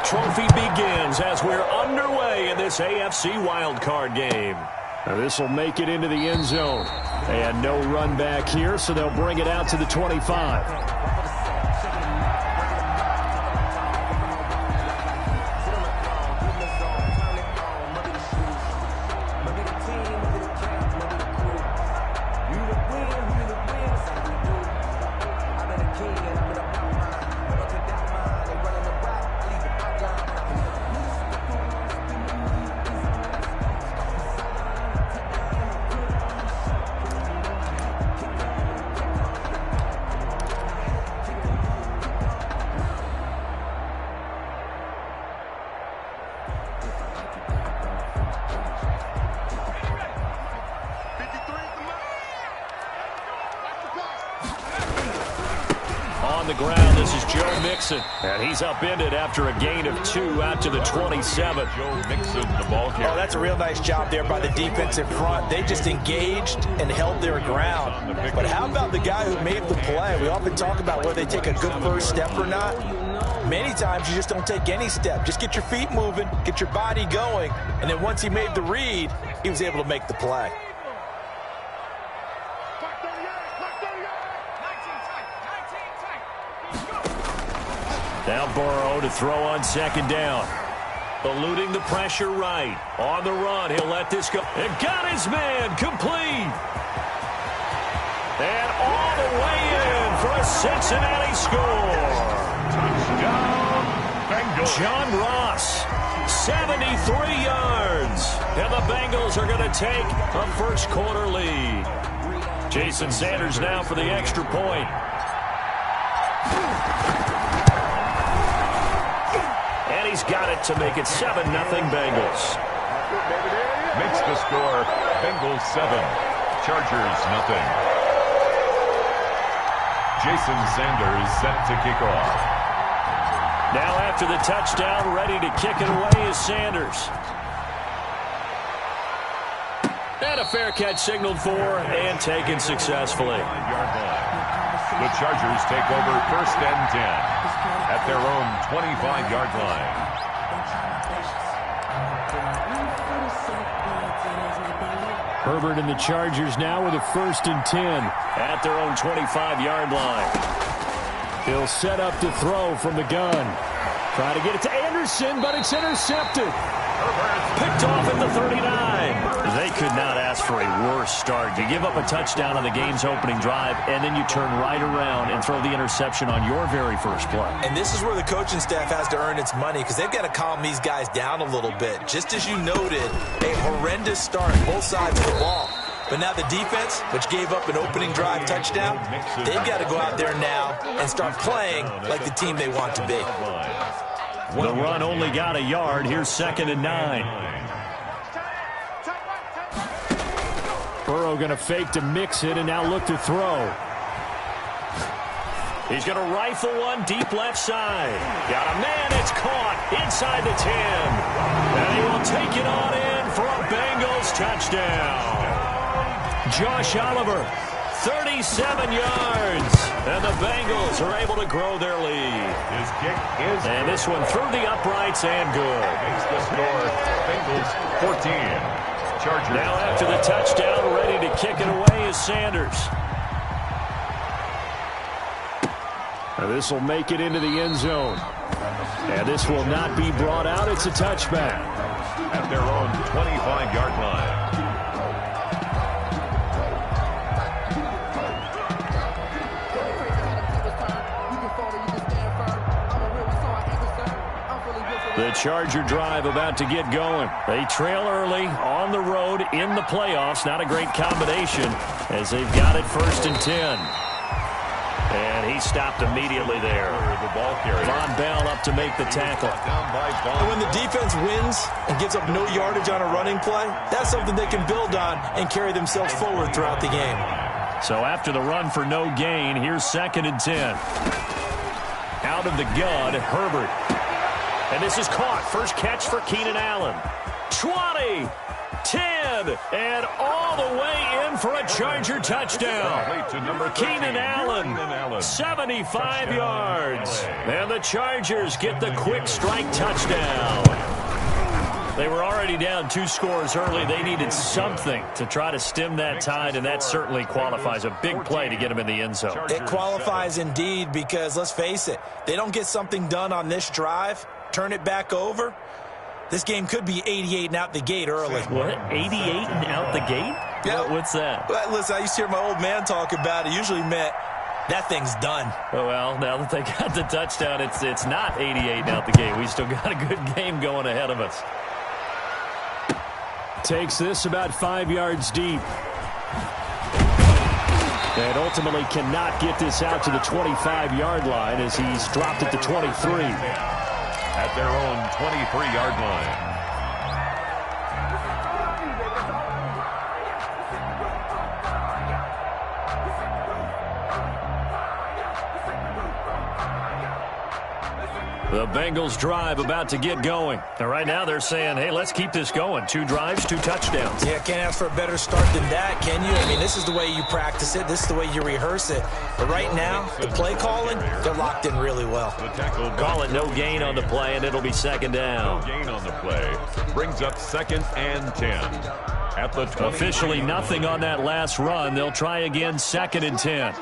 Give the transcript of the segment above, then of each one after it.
Trophy begins as we're underway in this AFC wildcard game. Now this will make it into the end zone. And no run back here, so they'll bring it out to the 25. The ground. This is Joe Mixon, and he's upended after a gain of 2 out to the 27. Joe Mixon, the ball carrier. Oh, that's a real nice job there by the defensive front. They just engaged and held their ground. But how about the guy who made the play? We often talk about whether they take a good first step or not. Many times you just don't take any step. Just get your feet moving, get your body going, and then once he made the read, he was able to make the play. Now Burrow to throw on second down. Eluding the pressure right. On the run, he'll let this go. And got his man complete. And all the way in for a Cincinnati score. Touchdown, Bengals. John Ross, 73 yards. And the Bengals are going to take a first quarter lead. Jason Sanders now for the extra point. He's got it to make it 7-0 Bengals. Makes the score Bengals 7, Chargers 0. Jason Sanders set to kick off. Now after the touchdown, ready to kick it away is Sanders. And a fair catch signaled for and taken successfully. The Chargers take over 1st and 10 at their own 25-yard line. Herbert and the Chargers now with a 1st and 10 at their own 25-yard line. He'll set up to throw from the gun. Try to get it to Anderson, but it's intercepted. Picked off at the 39. They could not ask for a worse start. You give up a touchdown on the game's opening drive, and then you turn right around and throw the interception on your very first play. And this is where the coaching staff has to earn its money because they've got to calm these guys down a little bit. Just as you noted, a horrendous start, both sides of the ball. But now the defense, which gave up an opening drive touchdown, they've got to go out there now and start playing like the team they want to be. The run only got a yard. Here's 2nd and 9. Burrow going to fake to mix it and now look to throw. He's going to rifle one deep left side. Got a man. It's caught inside the 10. And he will take it on in for a Bengals touchdown. Josh Oliver, 37 yards. And the Bengals are able to grow their lead. His kick is and this one through the uprights and good. Makes the score Bengals 14. Chargers. Now after the touchdown, ready to kick it away is Sanders. Now this will make it into the end zone. And this will not be brought out. It's a touchback. At their own 25-yard line. The Charger drive about to get going. They trail early on the road in the playoffs. Not a great combination as they've got it 1st and 10. And he stopped immediately there. Von Bell up to make the tackle. And when the defense wins and gives up no yardage on a running play, that's something they can build on and carry themselves forward throughout the game. So after the run for no gain, here's 2nd and 10. Out of the gun, Herbert. And this is caught. First catch for Keenan Allen. 20, 10, and all the way in for a Charger touchdown. Keenan Allen, 75 yards. And the Chargers get the quick strike touchdown. They were already down 2 scores early. They needed something to try to stem that tide, and that certainly qualifies. A big play to get them in the end zone. It qualifies indeed because, let's face it, they don't get something done on this drive, turn it back over, this game could be 88 and out the gate early. What? 88 and out the gate? Yeah. What's that? Well, listen, I used to hear my old man talk about it. Usually meant that thing's done. Oh, well, now that they got the touchdown, it's not 88 and out the gate. We still got a good game going ahead of us. Takes this about 5 yards deep. And ultimately cannot get this out to the 25-yard line as he's dropped at the 23. At their own 23-yard line. The Bengals drive about to get going. And right now they're saying, hey, let's keep this going. 2 drives, 2 touchdowns. Yeah, can't ask for a better start than that, can you? I mean, this is the way you practice it. This is the way you rehearse it. But right now, the play calling, they're locked in really well. Call it no gain on the play, and it'll be second down. No gain on the play. Brings up 2nd and 10. At the 20. Officially nothing on that last run. They'll try again 2nd and 10.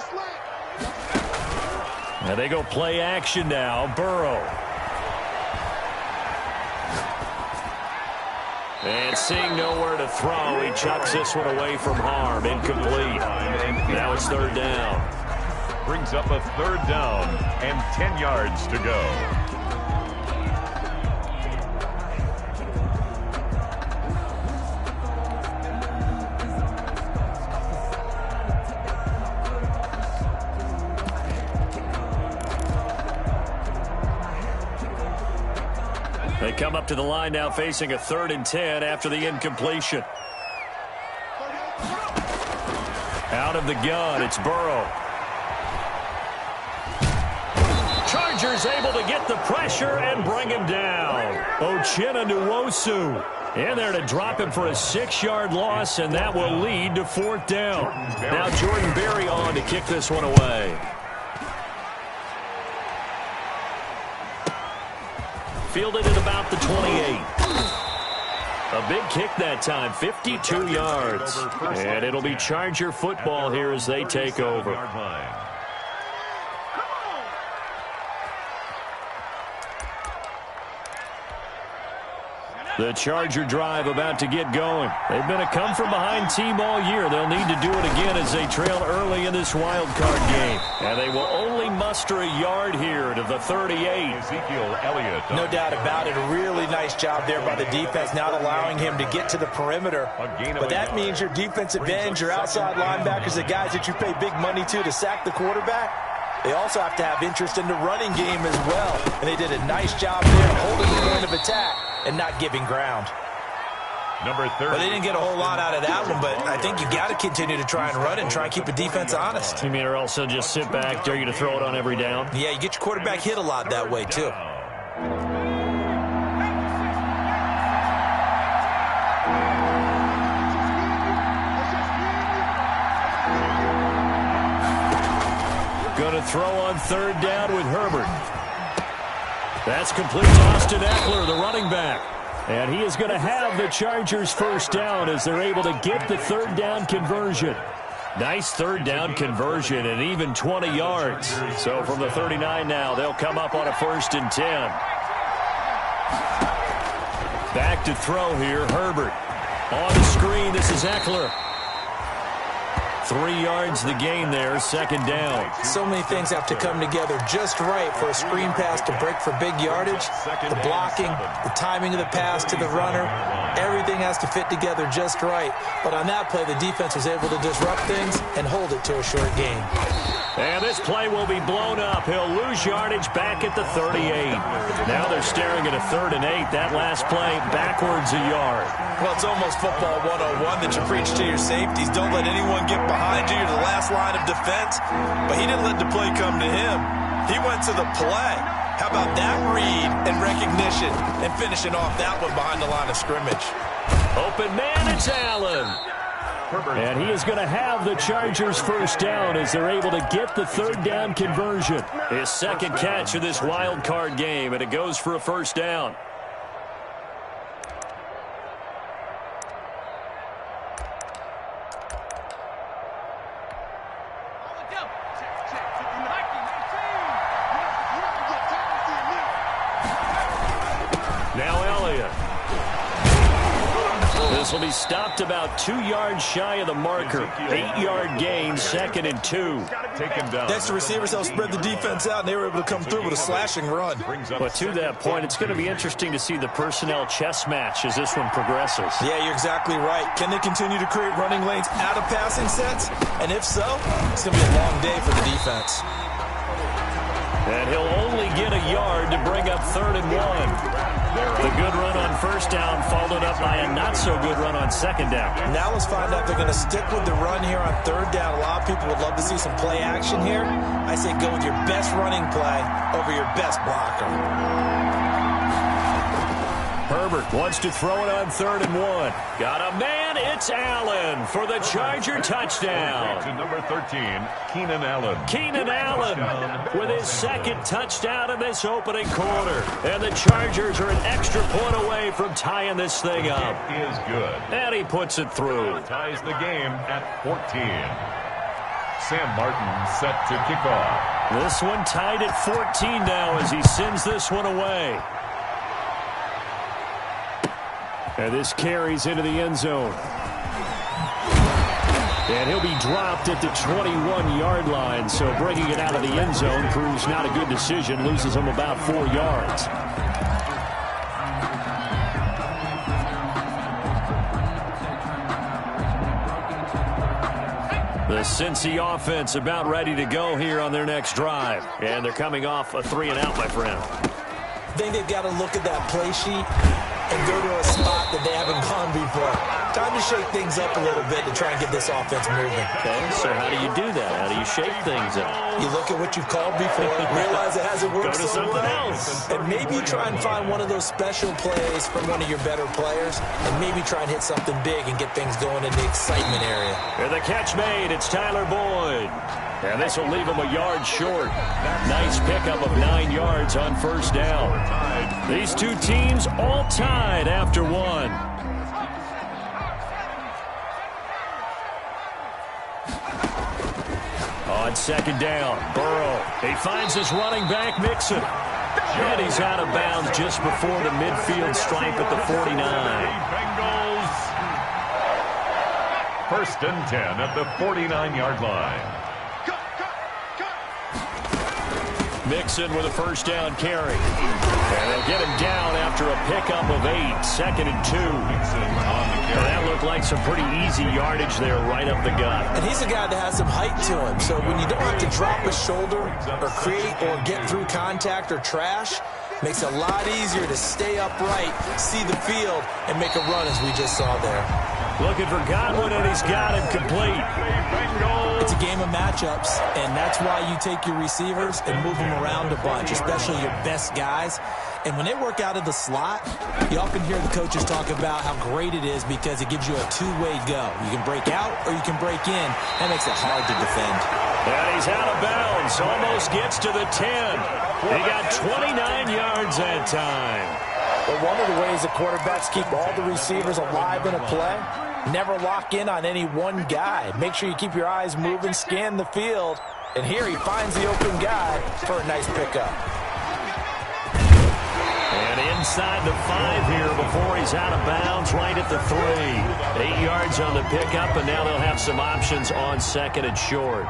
Now they go play action now. Burrow. And seeing nowhere to throw, he chucks this one away from harm. Incomplete. Now it's 3rd down. Brings up a 3rd down and 10 yards to go. They come up to the line now facing a 3rd and 10 after the incompletion. Out of the gun, it's Burrow. Chargers able to get the pressure and bring him down. Uchenna Nwosu in there to drop him for a 6-yard loss, and that will lead to 4th down. Now Jordan Berry on to kick this one away. Fielded at about the 28. A big kick that time, 52 yards. And it'll be Charger football here as they take over. The Charger drive about to get going. They've been a come-from-behind team all year. They'll need to do it again as they trail early in this wild card game. And they will only muster a yard here to the 38. Ezekiel Elliott. No doubt about it. A really nice job there by the defense, not allowing him to get to the perimeter. But that means your defensive ends, your outside linebackers, the guys that you pay big money to sack the quarterback, they also have to have interest in the running game as well. And they did a nice job there holding the point of attack and not giving ground. Number 30. But they didn't get a whole lot out of that one, but I think you got to continue to try and run and try and keep the defense honest. You mean or also just sit back, dare you to throw it on every down? Yeah, you get your quarterback hit a lot that way, too. Going to throw on 3rd down with Herbert. That's complete to Austin Eckler, the running back. And he is going to have the Chargers 1st down as they're able to get the 3rd down conversion. Nice 3rd down conversion and even 20 yards. So from the 39 now, they'll come up on a 1st and 10. Back to throw here, Herbert. On the screen, this is Eckler. 3 yards the gain there, 2nd down. So many things have to come together just right for a screen pass to break for big yardage. The blocking, the timing of the pass to the runner, everything has to fit together just right. But on that play, the defense was able to disrupt things and hold it to a short game. And this play will be blown up. He'll lose yardage back at the 38. Now they're staring at a 3rd and 8. That last play backwards a yard. Well, it's almost football 101 that you preach to your safeties. Don't let anyone get behind you. You're the last line of defense. But he didn't let the play come to him. He went to the play. How about that read and recognition and finishing off that one behind the line of scrimmage? Open man, it's Allen. And he is going to have the Chargers first down as they're able to get the third down conversion. His second catch of this wild card game, and it goes for a first down. This will be stopped about 2 yards shy of the marker. 8-yard gain, 2nd and 2. Next, the receivers helped spread the defense out, and they were able to come through with a slashing run. But to that point, it's going to be interesting to see the personnel chess match as this one progresses. Yeah, you're exactly right. Can they continue to create running lanes out of passing sets? And if so, it's going to be a long day for the defense. And he'll only get a yard to bring up 3rd and 1. The good run on first down followed up by a not-so-good run on second down. Now let's find out if they're going to stick with the run here on 3rd down. A lot of people would love to see some play action here. I say go with your best running play over your best blocker. Herbert wants to throw it on 3rd and 1. Got a man, it's Allen for the Charger touchdown. To number 13, Keenan Allen. Keenan Allen with his second touchdown in this opening quarter. And the Chargers are an extra point away from tying this thing up. It is good. And he puts it through. Ties the game at 14. Sam Martin set to kick off. This one tied at 14 now as he sends this one away. And this carries into the end zone. And he'll be dropped at the 21-yard line. So bringing it out of the end zone proves not a good decision. Loses him about 4 yards. The Cincy offense about ready to go here on their next drive. And they're coming off a 3-and-out, my friend. I think they've got to look at that play sheet and go to a spot that they haven't gone before. Time to shake things up a little bit to try and get this offense moving. Okay, so how do you do that? How do you shake things up? You look at what you've called before, realize it hasn't worked. Go to something else. And maybe try and find one of those special plays from one of your better players, and maybe try and hit something big and get things going in the excitement area. And the catch made, it's Tyler Boyd. And this will leave him a yard short. Nice pickup of 9 yards on first down. These two teams all tied after one. On second down, Burrow. He finds his running back, Mixon. And he's out of bounds just before the midfield stripe at the 49. Bengals. 1st and 10 at the 49-yard line. Mixon with a first down carry. And they'll get him down after a pickup of 8. 2nd and 2. And that looked like some pretty easy yardage there right up the gut. And he's a guy that has some height to him. So when you don't have to drop a shoulder or create or get through contact or trash, makes it a lot easier to stay upright, see the field, and make a run as we just saw there. Looking for Godwin, and he's got him complete. It's a game of matchups, and that's why you take your receivers and move them around a bunch, especially your best guys. And when they work out of the slot, you often hear the coaches talk about how great it is because it gives you a two-way go. You can break out or you can break in. That makes it hard to defend. And he's out of bounds. Almost gets to the 10. He got 29 yards that time. Well, one of the ways the quarterbacks keep all the receivers alive in a play, never lock in on any one guy. Make sure you keep your eyes moving, scan the field. And here he finds the open guy for a nice pickup. And inside the 5 here before he's out of bounds, right at the 3. 8 yards on the pickup, and now they'll have some options on 2nd and short.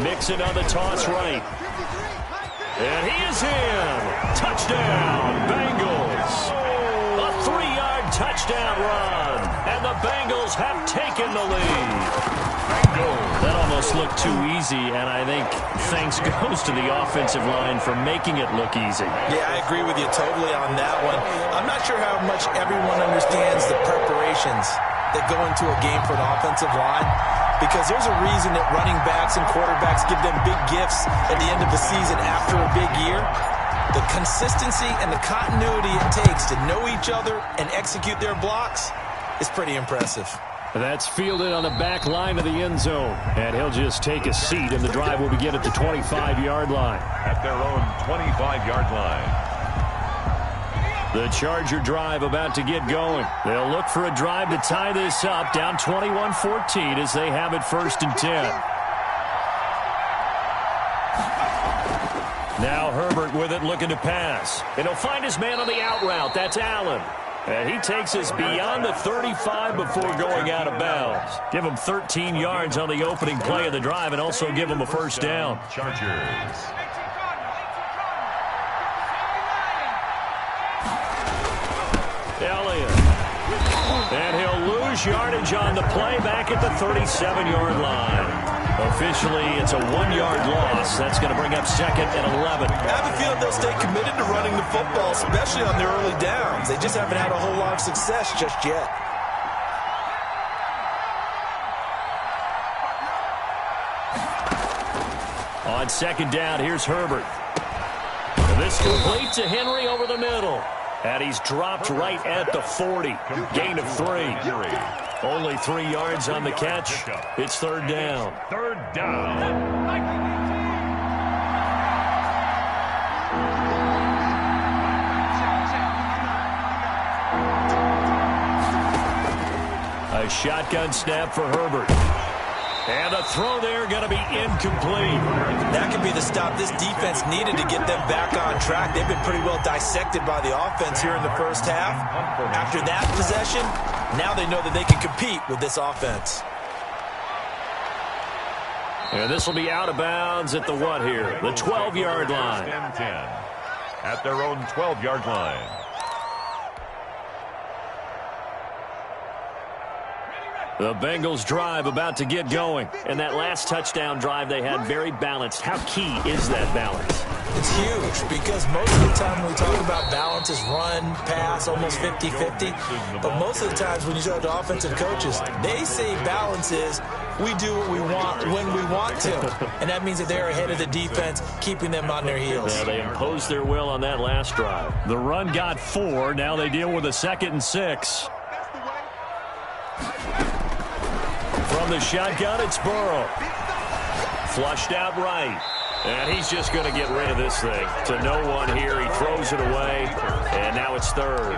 Mixon on the toss right. And he is in. Touchdown, Bengals. A 3-yard touchdown run. And the Bengals have taken the lead. That almost looked too easy, and I think thanks goes to the offensive line for making it look easy. Yeah, I agree with you totally on that one. I'm not sure how much everyone understands the preparations that go into a game for an offensive line. because there's a reason that running backs and quarterbacks give them big gifts at the end of the season after a big year. The consistency and the continuity it takes to know each other and execute their blocks is pretty impressive. That's fielded on the back line of the end zone. And he'll just take a seat, and the drive will begin at the 25-yard line. At their own 25-yard line. The Charger drive about to get going. They'll look for a drive to tie this up, down 21-14 as they have it 1st and 10. Now Herbert with it, looking to pass. And he'll find his man on the out route. That's Allen. And he takes us beyond the 35 before going out of bounds. Give him 13 yards on the opening play of the drive and also give him a first down. Chargers. Elliott. And he'll lose yardage on the play back at the 37-yard line. Officially, it's a 1-yard loss. That's going to bring up 2nd and 11. I have a feeling they'll stay committed to running the football, especially on their early downs. They just haven't had a whole lot of success just yet. On 2nd down, here's Herbert. And this complete to Henry over the middle. And he's dropped right at the 40. Gain of 3. Only 3 yards on the catch. It's 3rd down. 3rd down. A shotgun snap for Herbert. And the throw there going to be incomplete. That could be the stop this defense needed to get them back on track. They've been pretty well dissected by the offense here in the first half. After that possession, now they know that they can compete with this offense. And this will be out of bounds at the what here? The 12-yard line. 10-10 at their own 12-yard line. The Bengals drive about to get going. And that last touchdown drive they had very balanced. How key is that balance? It's huge because most of the time when we talk about balance is run, pass, almost 50-50. But most of the times when you talk to offensive coaches, they say balance is we do what we want when we want to. And that means that they're ahead of the defense, keeping them on their heels. Yeah, they imposed their will on that last drive. The run got 4. Now they deal with a 2nd and 6. From the shotgun, it's Burrow. Flushed out right. And he's just going to get rid of this thing. To no one here. He throws it away. And now it's 3rd.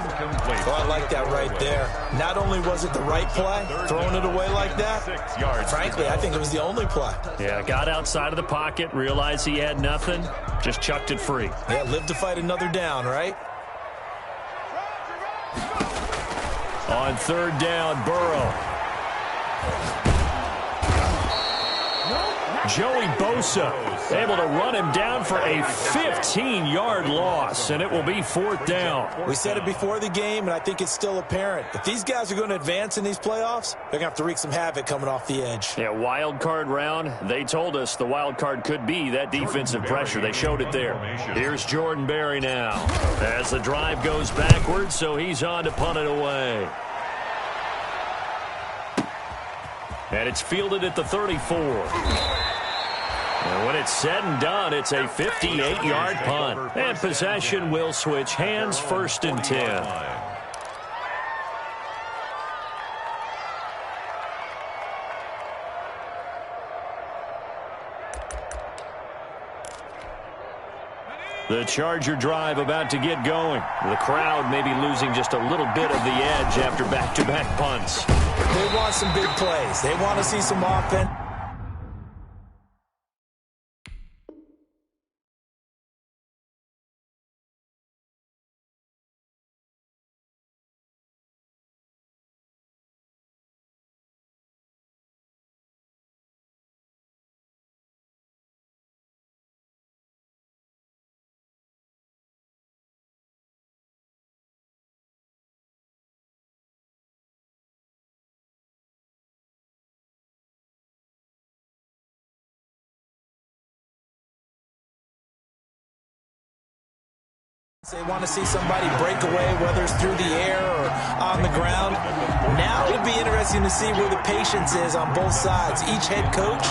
Well, I like that right there. Not only was it the right play, throwing it away like that, frankly, I think it was the only play. Yeah, got outside of the pocket, realized he had nothing, just chucked it free. Yeah, live to fight another down, right? On 3rd down, Burrow. Joey Bosa able to run him down for a 15-yard loss, and it will be 4th down. We said it before the game, and I think it's still apparent. If these guys are going to advance in these playoffs, they're going to have to wreak some havoc coming off the edge. Yeah, wild card round. They told us the wild card could be that defensive pressure. They showed it there. Here's Jordan Berry now as the drive goes backwards, so he's on to punt it away. And it's fielded at the 34. And when it's said and done, it's a 58-yard punt. And possession will switch hands, 1st and 10. The Charger drive about to get going. The crowd may be losing just a little bit of the edge after back-to-back punts. They want some big plays. They want to see some offense. They want to see somebody break away, whether it's through the air or on the ground. Now it'll be interesting to see where the patience is on both sides. Each head coach,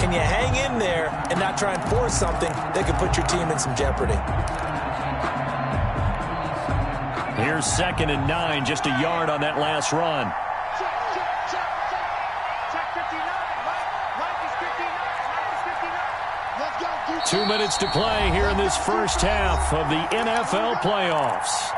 can you hang in there and not try and force something that could put your team in some jeopardy? Here's 2nd and 9, just a yard on that last run. Check 59. Mike is 59. 2 minutes to play here in this first half of the NFL playoffs.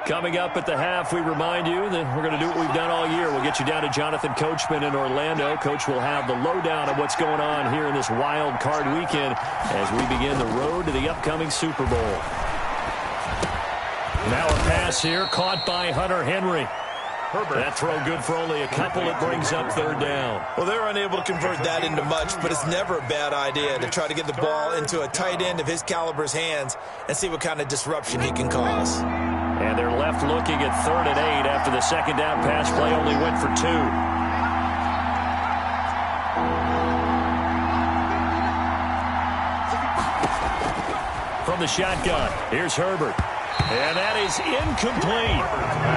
Coming up at the half, we remind you that we're going to do what we've done all year. We'll get you down to Jonathan Coachman in Orlando. Coach will have the lowdown of what's going on here in this wild card weekend as we begin the road to the upcoming Super Bowl. Now a pass here, caught by Hunter Henry. That throw good for only a couple. It brings up 3rd down. Well, they're unable to convert that into much, but it's never a bad idea to try to get the ball into a tight end of his caliber's hands and see what kind of disruption he can cause. And they're left looking at 3rd and 8 after the 2nd down pass play only went for 2. From the shotgun, here's Herbert. And that is incomplete.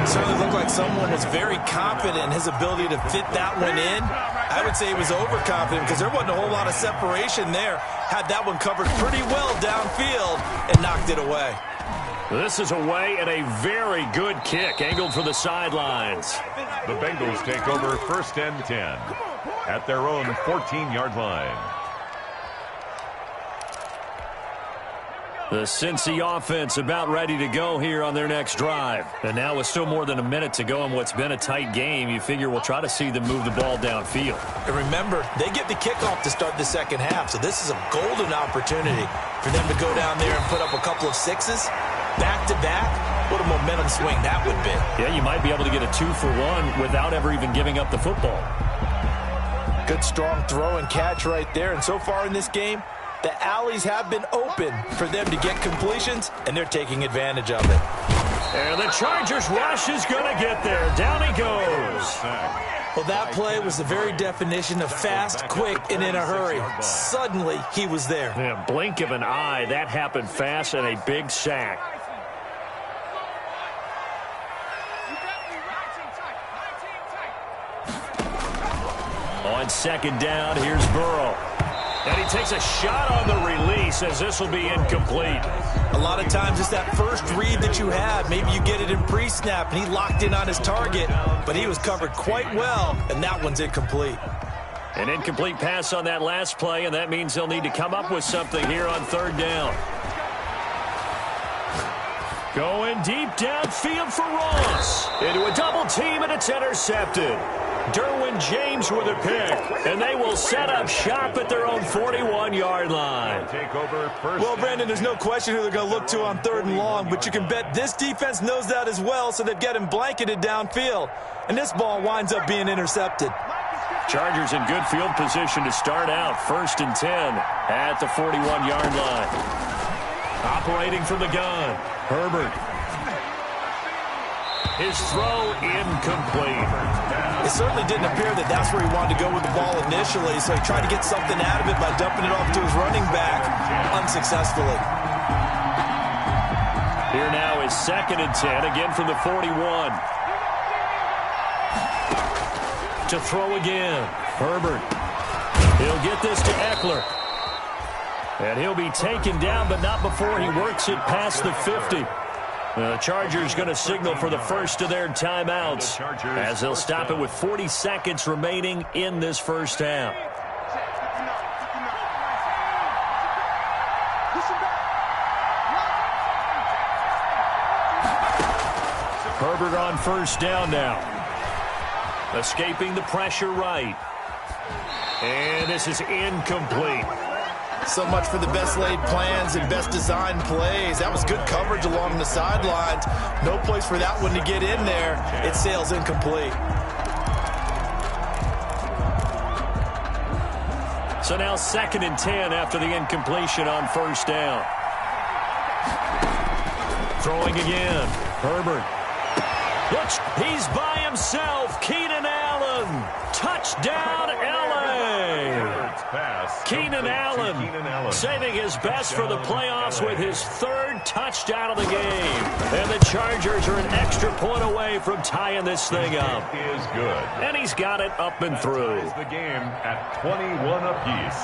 Certainly looked like someone was very confident in his ability to fit that one in. I would say he was overconfident because there wasn't a whole lot of separation there. Had that one covered pretty well downfield and knocked it away. This is away and a very good kick angled for the sidelines. The Bengals take over 1st and 10 at their own 14-yard line. The Cincy offense about ready to go here on their next drive. And now with still more than a minute to go in what's been a tight game, you figure we'll try to see them move the ball downfield. And remember, they get the kickoff to start the second half, so this is a golden opportunity for them to go down there and put up a couple of sixes back-to-back. What a momentum swing that would be. Yeah, you might be able to get a 2-for-1 without ever even giving up the football. Good strong throw and catch right there, and so far in this game, the alleys have been open for them to get completions, and they're taking advantage of it. And the Chargers rush is going to get there. Down he goes. Well, that play was the very definition of fast, quick, and in a hurry. Suddenly, he was there. Yeah, blink of an eye. That happened fast and a big sack. On second down, here's Burrow. And he takes a shot on the release as this will be incomplete. A lot of times it's that first read that you have. Maybe you get it in pre-snap, and he locked in on his target, but he was covered quite well, and that one's incomplete. An incomplete pass on that last play, and that means they'll need to come up with something here on third down. Going deep downfield for Ross. Into a double team, and it's intercepted. Derwin James with a pick, and they will set up shop at their own 41-yard line. Well, Brandon, there's no question who they're going to look to on third and long, but you can bet this defense knows that as well, so they've got him blanketed downfield. And this ball winds up being intercepted. Chargers in good field position to start out. 1st and 10 at the 41-yard line. Operating from the gun, Herbert. His throw incomplete. It certainly didn't appear that that's where he wanted to go with the ball initially, so he tried to get something out of it by dumping it off to his running back unsuccessfully. Here now is 2nd and 10, again from the 41. To throw again, Herbert. He'll get this to Eckler. And he'll be taken down, but not before he works it past the 50. The Chargers going to signal for the first of their timeouts as they'll stop it with 40 seconds remaining in this first half. Herbert on first down now. Escaping the pressure right. And this is incomplete. So much for the best laid plans and best designed plays. That was good coverage along the sidelines. No place for that one to get in there. It sails incomplete. So now 2nd and 10 after the incompletion on first down. Throwing again. Herbert. Looks, he's by himself. Keenan Allen. Touchdown, L.A. Keenan Allen saving his best for the playoffs with his 3rd touchdown of the game. And the Chargers are an extra point away from tying this thing up. It is good. And he's got it up and through. Ties the game at 21 apiece.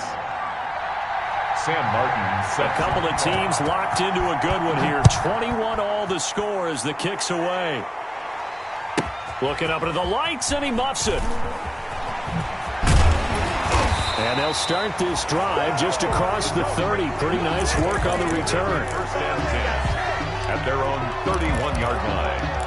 Sam Martin sets a couple of teams locked into a good one here. 21 all the score as the kick's away. Looking up into the lights, and he muffs it. And they'll start this drive just across the 30. Pretty nice work on the return. 1st and 10 at their own 31-yard line.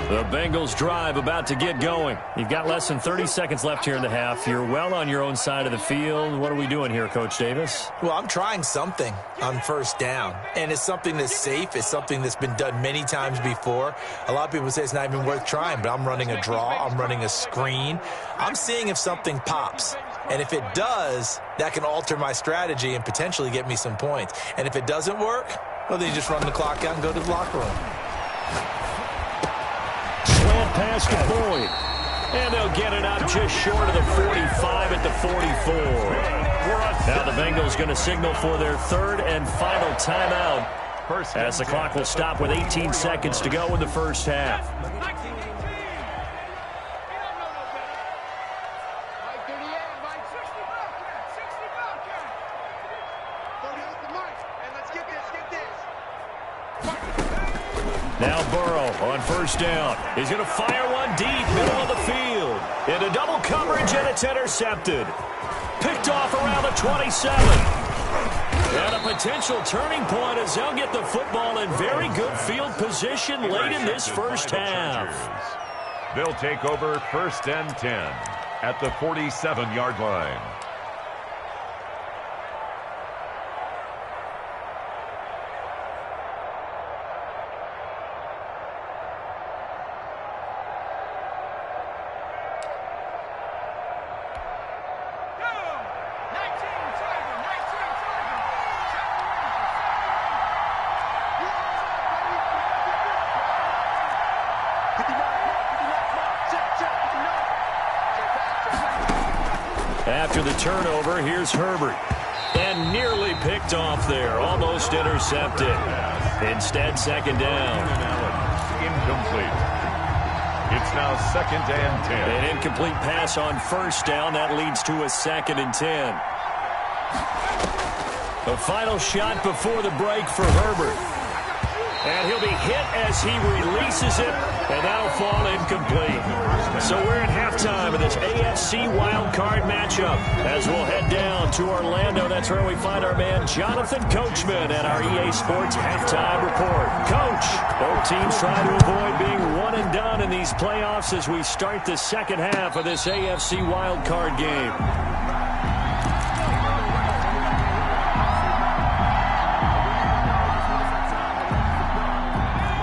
The Bengals drive about to get going. You've got less than 30 seconds left here in the half. You're well on your own side of the field. What are we doing here, Coach Davis? Well, I'm trying something on first down, and it's something that's safe. It's something that's been done many times before. A lot of people say it's not even worth trying, but I'm running a draw. I'm running a screen. I'm seeing if something pops. And if it does, that can alter my strategy and potentially get me some points. And if it doesn't work, well, then you just run the clock out and go to the locker room. Slant pass to Boyd. And they'll get it up just short of the 45 at the 44. Now the Bengals going to signal for their third and final timeout as the clock will stop with 18 seconds to go in the first half. Now Burrow on first down. He's going to fire one deep, middle of the field. Into double coverage, and it's intercepted. Picked off around the 27. And a potential turning point as they'll get the football in very good field position late in this first half. They'll take over first and 10 at the 47-yard line. After the turnover, here's Herbert. And nearly picked off there. Almost intercepted. Instead, second down. Incomplete. It's now second and 10. An incomplete pass on first down. That leads to a second and 10. A final shot before the break for Herbert. And he'll be hit as he releases it, and that'll fall incomplete. So we're at halftime of this AFC wildcard matchup as we'll head down to Orlando. That's where we find our man Jonathan Coachman at our EA Sports Halftime Report. Coach, both teams try to avoid being one and done in these playoffs as we start the second half of this AFC wildcard game.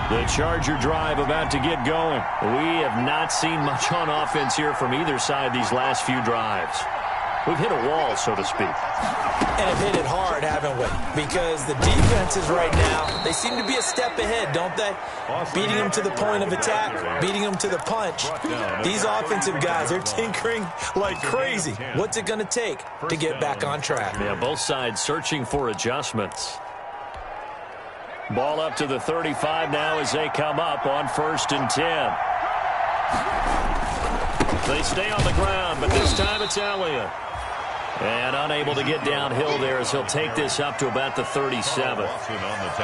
The Charger drive about to get going. We have not seen much on offense here from either side these last few drives. We've hit a wall, so to speak. And have hit it hard, haven't we? Because the defenses right now, they seem to be a step ahead, don't they? Beating them to the point of attack, beating them to the punch. These offensive guys, they're tinkering like crazy. What's it going to take to get back on track? Yeah, both sides searching for adjustments. Ball up to the 35 now as they come up on first and 10. They stay on the ground, but this time it's Elliott. And unable to get downhill there as he'll take this up to about the 37.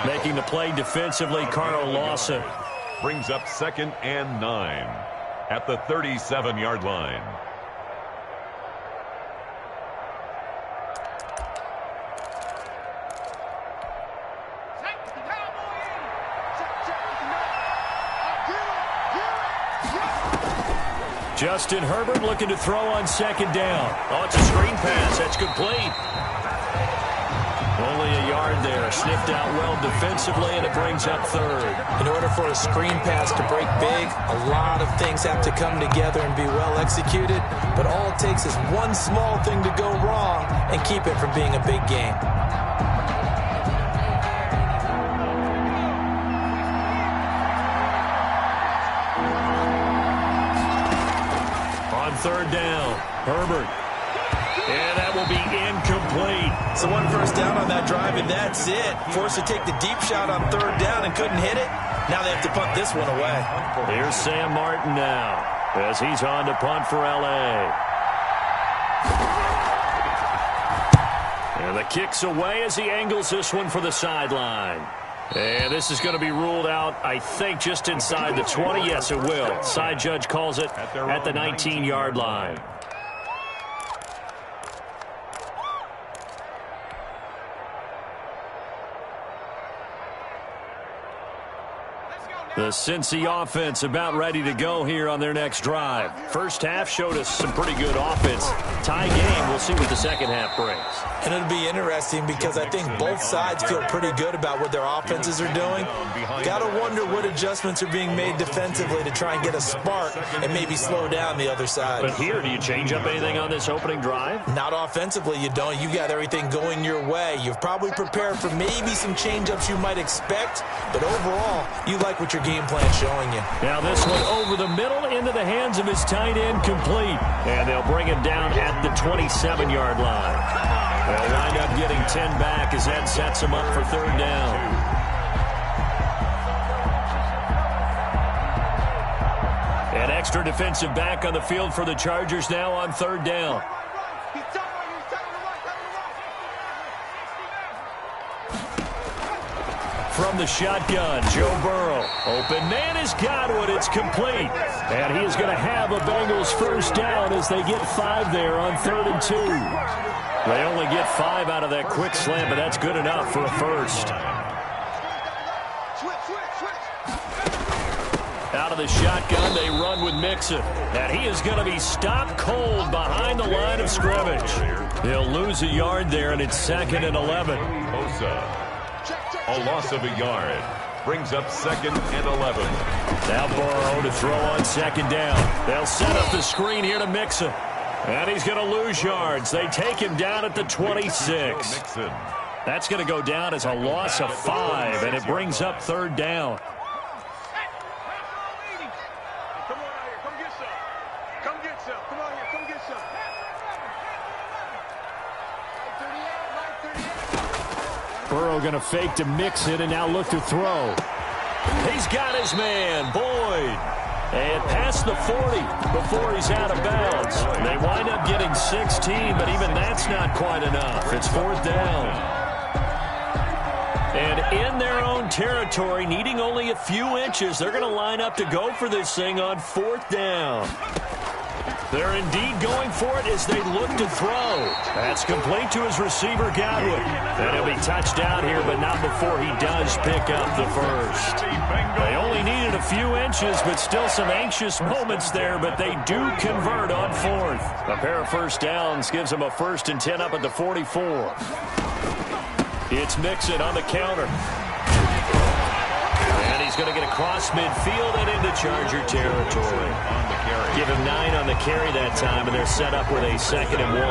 Making the play defensively, Carl Lawson. Brings up second and 9 at the 37-yard line. Justin Herbert looking to throw on second down. Oh, it's a screen pass. That's complete. Only a yard there. Sniffed out well defensively, and it brings up third. In order for a screen pass to break big, a lot of things have to come together and be well executed. But all it takes is one small thing to go wrong and keep it from being a big game. Third down, Herbert. And that will be incomplete. So one first down on that drive, and that's it. Forced to take the deep shot on third down and couldn't hit it. Now they have to punt this one away. Here's Sam Martin now as he's on to punt for L.A. And the kick's away as he angles this one for the sideline. And this is going to be ruled out, I think, just inside the 20. Yes, it will. Side judge calls it at the 19-yard line. The Cincy offense about ready to go here on their next drive. First half showed us some pretty good offense. Tie game, we'll see what the second half brings. And it'll be interesting because I think both sides feel pretty good about what their offenses are doing. Got to wonder what adjustments are being made defensively to try and get a spark and maybe slow down the other side. But here, do you change up anything on this opening drive? Not offensively, you don't. You've got everything going your way. You've probably prepared for maybe some change-ups you might expect, but overall, you like what your game plan showing you. Now this one over the middle into the hands of his tight end, complete. And they'll bring him down at the 27-yard line. They'll wind up getting 10 back as that sets them up for third down. An extra defensive back on the field for the Chargers now on third down. From the shotgun, Joe Burrow. Open man is Godwin. It's complete. And he is going to have a Bengals first down as they get 5 there on 3rd and 2. They only get 5 out of that quick slant, but that's good enough for a first. Out of the shotgun, they run with Mixon. And he is going to be stopped cold behind the line of scrimmage. He'll lose a yard there, and it's 2nd and 11. A loss of a yard. Brings up 2nd and 11. Now Burrow to throw on 2nd down. They'll set up the screen here to Mixon. And he's going to lose yards. They take him down at the 26. That's going to go down as a loss of 5, and it brings up 3rd down. Burrow going to fake to Mixon and now look to throw. He's got his man, Boyd. And past the 40 before he's out of bounds. They wind up getting 16, but even that's not quite enough. It's 4th down. And in their own territory, needing only a few inches, they're going to line up to go for this thing on 4th down. They're indeed going for it as they look to throw. That's complete to his receiver, Godwin. And he'll be touched down here, but not before he does pick up the first. They only needed a few inches, but still some anxious moments there, but they do convert on 4th. A pair of first downs gives them a 1st and 10 up at the 44. It's Mixon on the counter. And he's going to get across midfield and into Charger territory. Give him 9 on the carry that time, and they're set up with a 2nd and 1.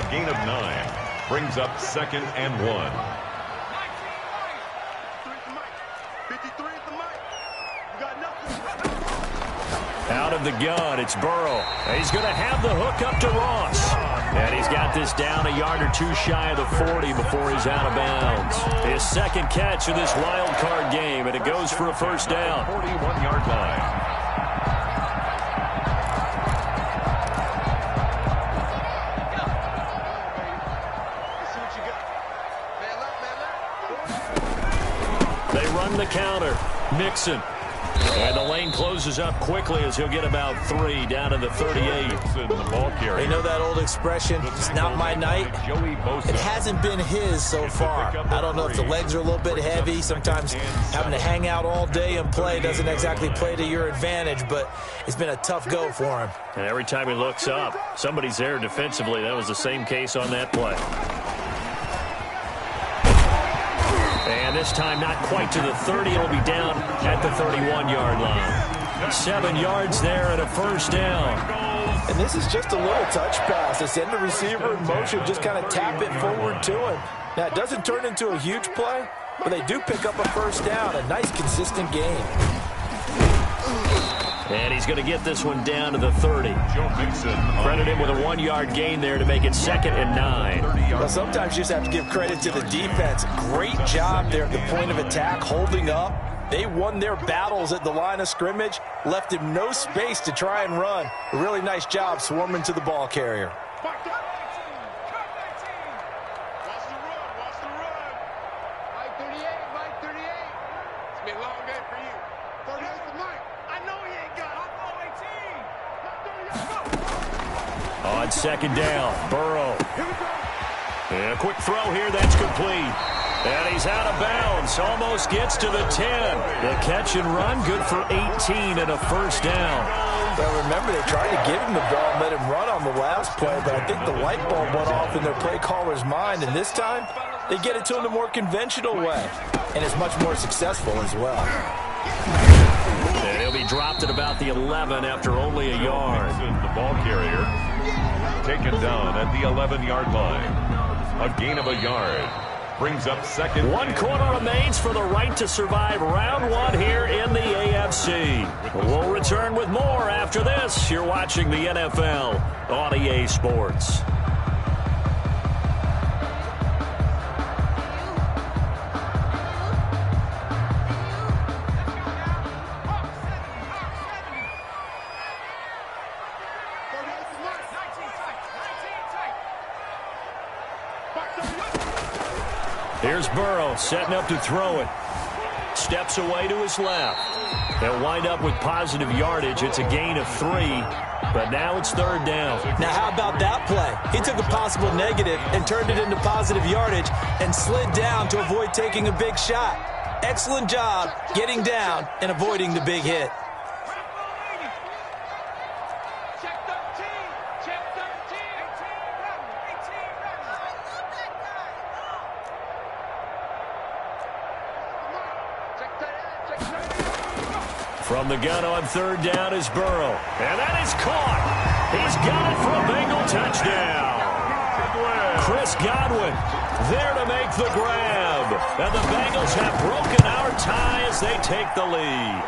A gain of 9 brings up 2nd and 1. Out of the gun, it's Burrow. He's going to have the hook up to Ross. And he's got this down a yard or two shy of the 40 before he's out of bounds. His 2nd catch of this wild card game, and it goes for a first down. 41-yard line. They run the counter. Mixon. And the lane closes up quickly as he'll get about 3 down to the 38. They know that old expression, it's not my night. It hasn't been his so far. I don't know if the legs are a little bit heavy. Sometimes having to hang out all day and play doesn't exactly play to your advantage, but it's been a tough go for him. And every time he looks up, somebody's there defensively. That was the same case on that play. And this time not quite to the 30. It'll be down at the 31-yard line. 7 yards there and a first down. And this is just a little touch pass. They send the receiver in motion, just kind of tap it forward to him. Now, it doesn't turn into a huge play, but they do pick up a first down. A nice, consistent game. And he's going to get this one down to the 30. Credit him with a 1-yard gain there to make it 2nd and 9. Well, sometimes you just have to give credit to the defense. Great job there at the point of attack, holding up. They won their battles at the line of scrimmage, left him no space to try and run. A really nice job swarming to the ball carrier. On 2nd down, Burrow. And a quick throw here, that's complete. And he's out of bounds, almost gets to the 10. The catch and run, good for 18 and a first down. Well, remember, they tried to give him the ball and let him run on the last play, but I think the light bulb went off in their play caller's mind, and this time they get it to him the more conventional way, and it's much more successful as well. And he'll be dropped at about the 11 after only a yard. The ball carrier taken down at the 11-yard line. A gain of a yard. Brings up 2nd. 1 quarter remains for the right to survive round 1 here in the AFC. We'll return with more after this. You're watching the NFL on EA Sports. Here's Burrow setting up to throw it. Steps away to his left. They'll wind up with positive yardage. It's a gain of 3, but now it's third down. Now, how about that play? He took a possible negative and turned it into positive yardage and slid down to avoid taking a big shot. Excellent job getting down and avoiding the big hit. From the gun on third down is Burrow. And that is caught. He's got it for a Bengal touchdown. Chris Godwin there to make the grab. And the Bengals have broken our tie as they take the lead.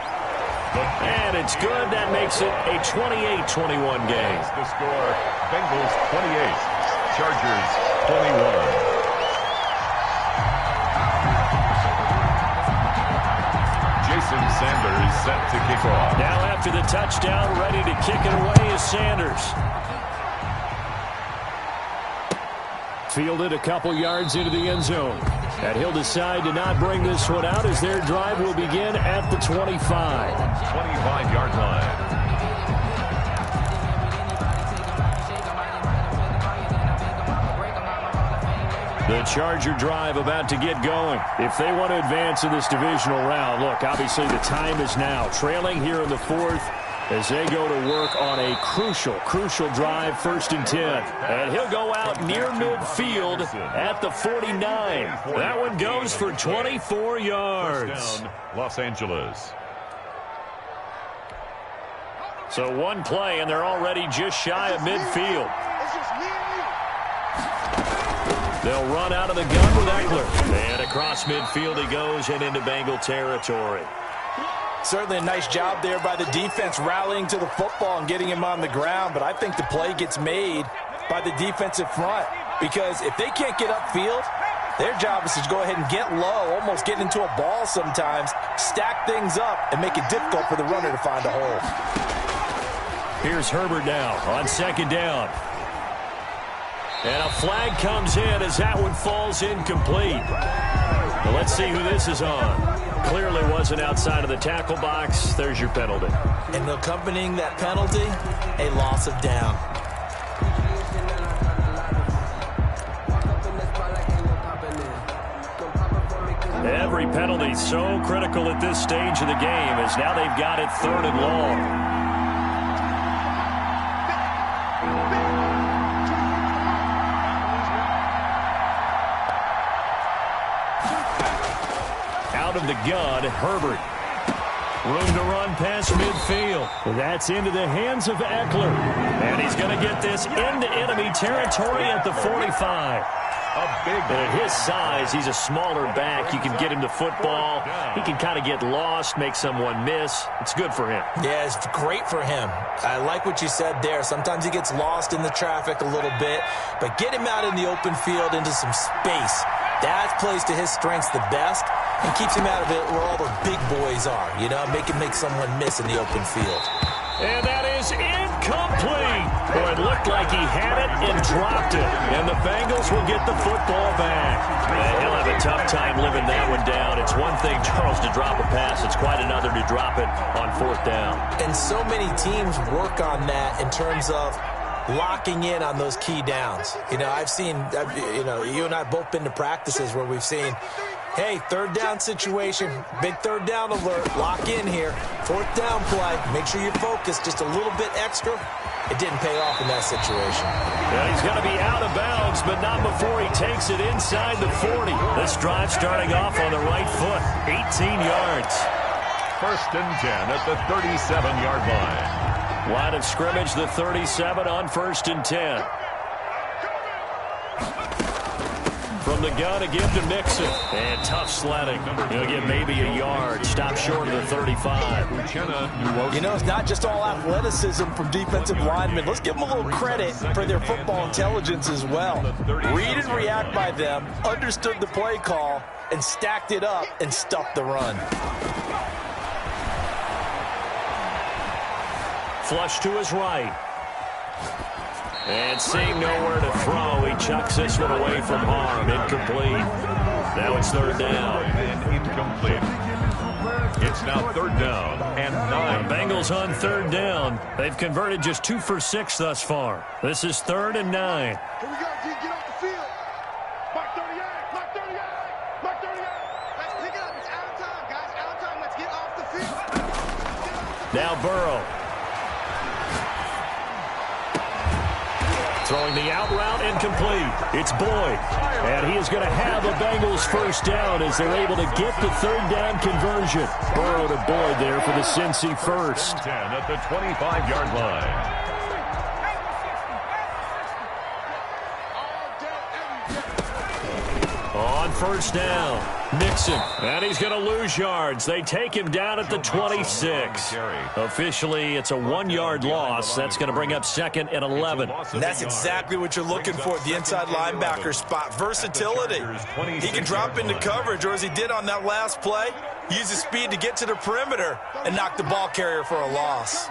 And it's good. That makes it a 28-21 game. The score, Bengals 28, Chargers 21. Sanders set to kick off. Now after the touchdown, ready to kick it away is Sanders. Fielded a couple yards into the end zone. And he'll decide to not bring this one out as their drive will begin at the 25. 25-yard line. The Charger drive about to get going. If they want to advance in this divisional round, look, obviously the time is now. Trailing here in the fourth as they go to work on a crucial drive, 1st and 10. And he'll go out near midfield at the 49. That one goes for 24 yards. Los Angeles. So one play, and they're already just shy of midfield. They'll run out of the gun with Eckler. And across midfield he goes and into Bengal territory. Certainly a nice job there by the defense rallying to the football and getting him on the ground. But I think the play gets made by the defensive front. Because if they can't get upfield, their job is to go ahead and get low, almost get into a ball sometimes, stack things up, and make it difficult for the runner to find a hole. Here's Herbert now on 2nd down. And a flag comes in as that one falls incomplete. Well, let's see who this is on. Clearly wasn't outside of the tackle box. There's your penalty. And accompanying that penalty, a loss of down. Every penalty so critical at this stage of the game as now they've got it 3rd and long. Out of the gun, Herbert. Room to run past midfield. That's into the hands of Eckler. And he's going to get this into enemy territory at the 45. And at his size, he's a smaller back. You can get him to football. He can kind of get lost, make someone miss. It's good for him. Yeah, it's great for him. I like what you said there. Sometimes he gets lost in the traffic a little bit. But get him out in the open field into some space. That plays to his strengths the best and keeps him out of it where all the big boys are. You know, make someone miss in the open field. And that is incomplete. Boy, it looked like he had it and dropped it. And the Bengals will get the football back. And he'll have a tough time living that one down. It's one thing, Charles, to drop a pass. It's quite another to drop it on 4th down. And so many teams work on that in terms of locking in on those key downs. You know, you and I have both been to practices where we've seen, hey, 3rd down situation, big 3rd down alert, lock in here, 4th down play, make sure you're focused just a little bit extra. It didn't pay off in that situation. Well, he's going to be out of bounds, but not before he takes it inside the 40. This drive starting off on the right foot, 18 yards. 1st and 10 at the 37-yard line. Line of scrimmage, the 37 on 1st and 10. From the gun, again to Mixon. And tough sledding. He'll get maybe a yard. Stop short of the 35. You know, it's not just all athleticism from defensive linemen. Let's give them a little credit for their football intelligence as well. Read and react by them, understood the play call, and stacked it up and stuffed the run. Flush to his right. And seeing nowhere to throw, he chucks this one away from harm. Incomplete. Now it's third down. And incomplete. It's now third down and 9. The Bengals on third down. They've converted just 2 for 6 thus far. This is 3rd and 9. Here we go, D. Get off the field. Mark 38. Mark 38. Mark 38. Let's pick it up. It's out of time, guys. Out of time. Let's get off the field. Now Burrow. Throwing the out route incomplete. It's Boyd. And he is going to have a Bengals first down as they're able to get the third down conversion. Burrow to Boyd there for the Cincy first. 10 at the 25-yard line. On first down, Nixon, and he's going to lose yards. They take him down at the 26. Officially, it's a 1-yard loss. That's going to bring up 2nd and 11. And that's exactly what you're looking for at the inside linebacker spot. Versatility. He can drop into coverage, or as he did on that last play, use his speed to get to the perimeter and knock the ball carrier for a loss.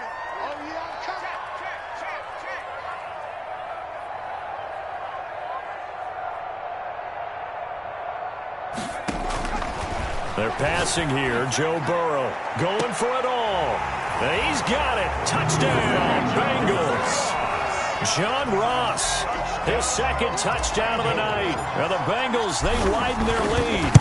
They're passing here. Joe Burrow going for it all. And he's got it. Touchdown, Bengals. John Ross, his 2nd touchdown of the night. Now the Bengals, they widen their lead.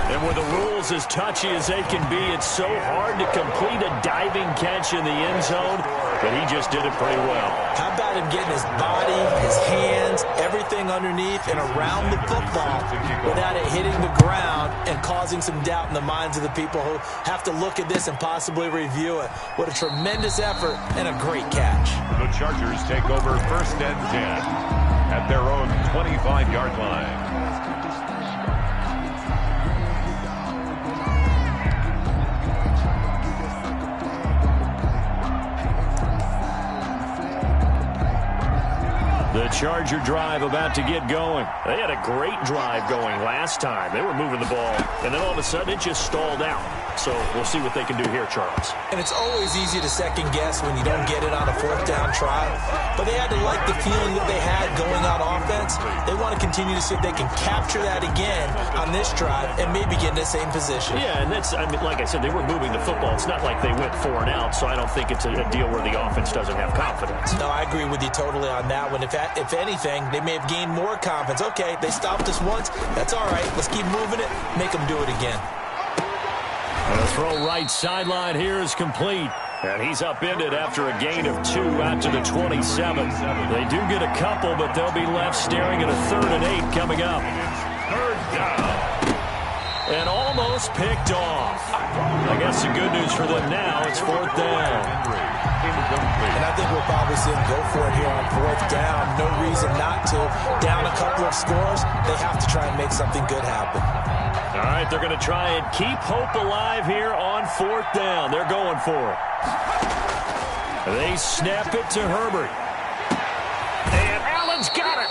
And with the rules as touchy as they can be, it's so hard to complete a diving catch in the end zone, but he just did it pretty well. How about him getting his body, his hands, everything underneath and around the football without it hitting the ground and causing some doubt in the minds of the people who have to look at this and possibly review it. What a tremendous effort and a great catch. The Chargers take over 1st and 10 at their own 25-yard line. The Charger drive about to get going. They had a great drive going last time. They were moving the ball, and then all of a sudden it just stalled out. So we'll see what they can do here, Charles. And it's always easy to second guess when you don't get it on a 4th down try. But they had to like the feeling that they had going on offense. They want to continue to see if they can capture that again on this drive and maybe get in the same position. Yeah, and that's, I mean, like I said, they were moving the football. It's not like they went 4 and out, so I don't think it's a deal where the offense doesn't have confidence. No, I agree with you totally on that one. If anything, they may have gained more confidence. Okay, they stopped us once. That's all right. Let's keep moving it. Make them do it again. And the throw right sideline here is complete. And he's upended after a gain of 2 out to the 27. They do get a couple, but they'll be left staring at a 3rd and 8 coming up. Third down. And almost picked off. I guess the good news for them now, it's 4th down. And I think we'll probably see him go for it here on 4th down. No reason not to. Down a couple of scores, they have to try and make something good happen. All right, they're going to try and keep hope alive here on 4th down. They're going for it. They snap it to Herbert. And Allen's got it.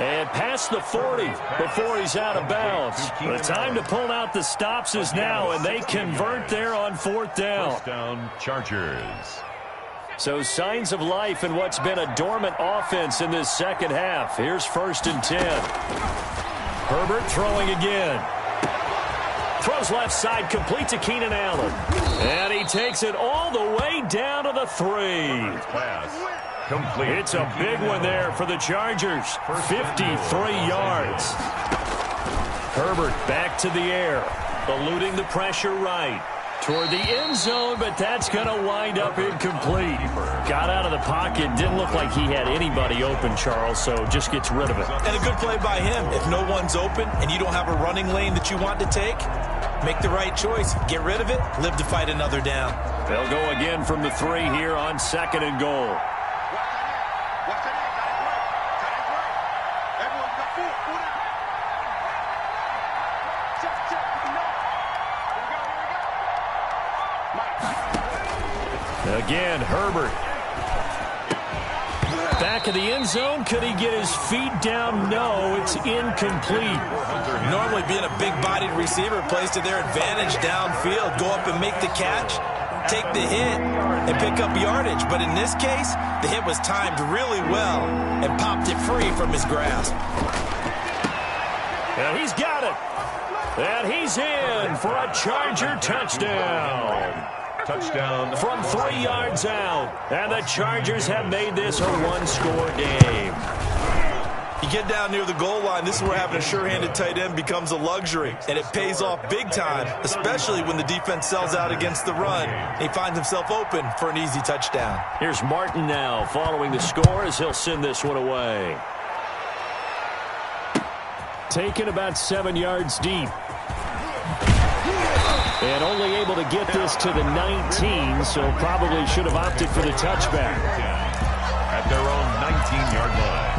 And past the 40 before he's out of bounds. The time to pull out the stops is now, and they convert there on 4th down. First down, Chargers. So signs of life in what's been a dormant offense in this second half. Here's 1st and 10. Herbert throwing again. Throws left side, complete to Keenan Allen. And he takes it all the way down to the 3. Pass complete. It's a big one there for the Chargers. 53 yards. Herbert back to the air, eluding the pressure right. Toward the end zone, but that's going to wind up incomplete. Got out of the pocket. Didn't look like he had anybody open, Charles, so just gets rid of it. And a good play by him. If no one's open and you don't have a running lane that you want to take, make the right choice. Get rid of it. Live to fight another down. They'll go again from the 3 here on 2nd and goal. Again, Herbert. Back of the end zone. Could he get his feet down? No, it's incomplete. Normally being a big-bodied receiver plays to their advantage downfield. Go up and make the catch, take the hit, and pick up yardage. But in this case, the hit was timed really well and popped it free from his grasp. And he's got it. And he's in for a Charger touchdown. Touchdown. From 3 yards out. And the Chargers have made this a one-score game. You get down near the goal line, this is where having a sure-handed tight end becomes a luxury. And it pays off big time, especially when the defense sells out against the run. And he finds himself open for an easy touchdown. Here's Martin now following the score as he'll send this one away. Taken about 7 yards deep. And only able to get this to the 19, so probably should have opted for the touchback. At their own 19-yard line.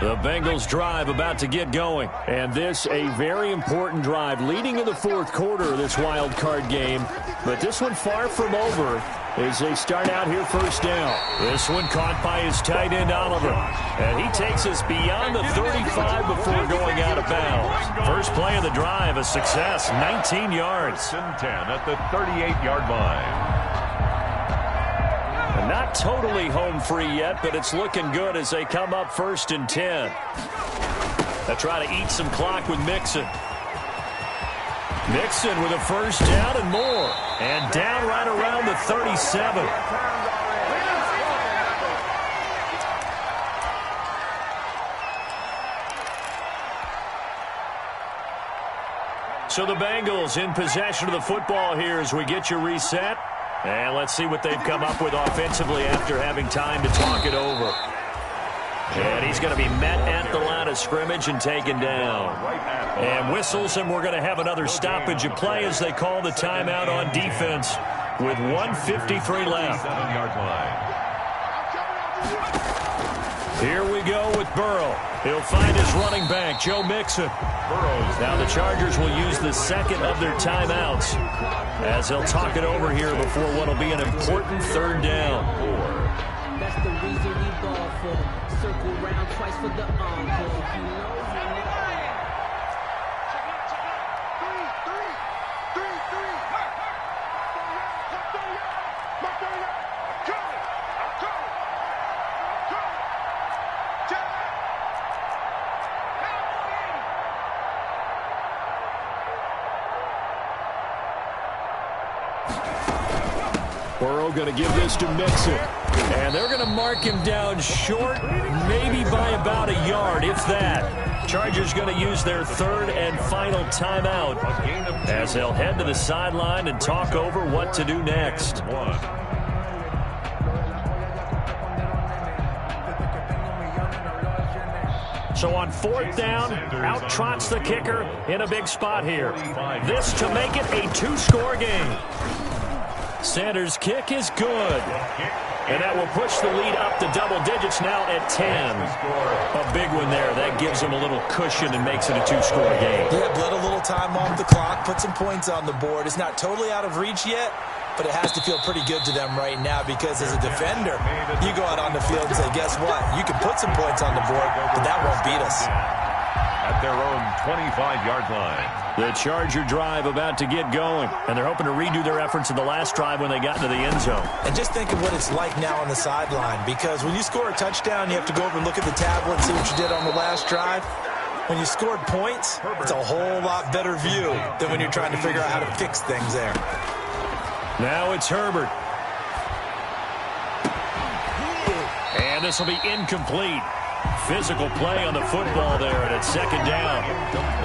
The Bengals drive about to get going. And this a very important drive leading in the fourth quarter of this wild card game. But this one far from over as they start out here first down. This one caught by his tight end Oliver. And he takes us beyond the 35 before going out of bounds. First play of the drive, a success, 19 yards. 10 at the 38-yard line. Not totally home free yet, but it's looking good as they come up 1st and 10. They try to eat some clock with Mixon. Mixon with a first down and more. And down right around the 37. So the Bengals in possession of the football here as we get you reset. And let's see what they've come up with offensively after having time to talk it over. And he's going to be met at the line of scrimmage and taken down. And whistles, and we're going to have another stoppage of play as they call the timeout on defense with 1:53 left. Here we go with Burrow. He'll find his running back, Joe Mixon. Now the Chargers will use the second of their timeouts as they'll talk it over here before what will be an important third down. That's the reason we ball for. Circle round twice for the encore. Burrow going to give this to Mixon. And they're going to mark him down short, maybe by about a yard, if that. Chargers going to use their third and final timeout as they'll head to the sideline and talk over what to do next. So on 4th down, out trots the kicker in a big spot here. This to make it a 2-score game. Sanders' kick is good. And that will push the lead up to double digits now at 10. A big one there. That gives them a little cushion and makes it a 2-score game. Yeah, let a little time off the clock, put some points on the board. It's not totally out of reach yet, but it has to feel pretty good to them right now because as a defender, you go out on the field and say, guess what? You can put some points on the board, but that won't beat us. At their own 25-yard line. The Charger drive about to get going, and they're hoping to redo their efforts in the last drive when they got into the end zone. And just think of what it's like now on the sideline, because when you score a touchdown, you have to go over and look at the tablet and see what you did on the last drive. When you scored points, it's a whole lot better view than when you're trying to figure out how to fix things there. Now it's Herbert. And this will be incomplete. Physical play on the football there, and it's 2nd down.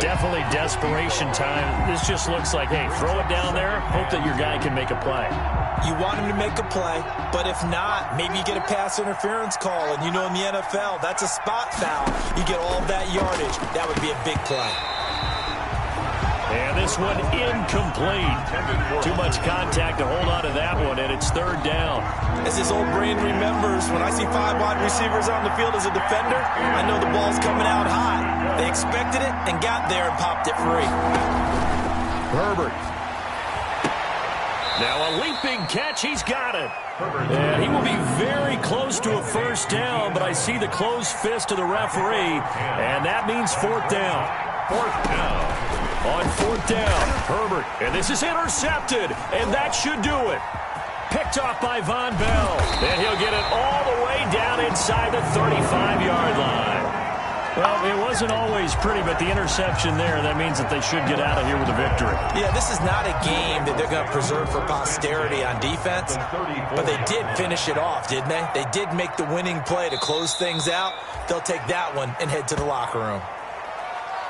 Definitely desperation time. This just looks like, hey, throw it down there, hope that your guy can make a play. You want him to make a play, but if not, maybe you get a pass interference call, and you know in the NFL, that's a spot foul. You get all that yardage. That would be a big play. And this one incomplete. Too much contact to hold on to that one, and it's 3rd down. As his old brain remembers, when I see 5 wide receivers on the field as a defender, I know the ball's coming out high. They expected it and got there and popped it free. Herbert. Now a leaping catch. He's got it. And he will be very close to a first down, but I see the closed fist of the referee, and that means 4th down. 4th down. On 4th down, Herbert, and this is intercepted, and that should do it. Picked off by Von Bell, and he'll get it all the way down inside the 35-yard line. Well, it wasn't always pretty, but the interception there, that means that they should get out of here with a victory. Yeah, this is not a game that they're going to preserve for posterity on defense, but they did finish it off, didn't they? They did make the winning play to close things out. They'll take that one and head to the locker room.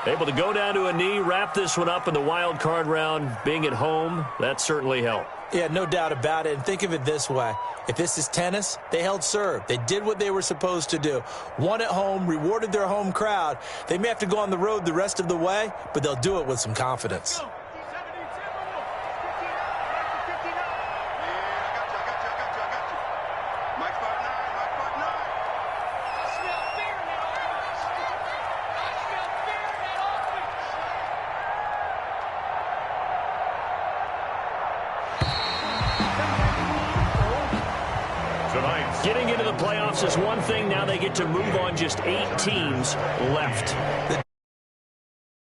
Able to go down to a knee, wrap this one up in the wild card round. Being at home, that certainly helped. Yeah, no doubt about it. And think of it this way. If this is tennis, they held serve. They did what they were supposed to do. Won at home, rewarded their home crowd. They may have to go on the road the rest of the way, but they'll do it with some confidence. Getting into the playoffs is one thing. Now they get to move on. Just 8 teams left.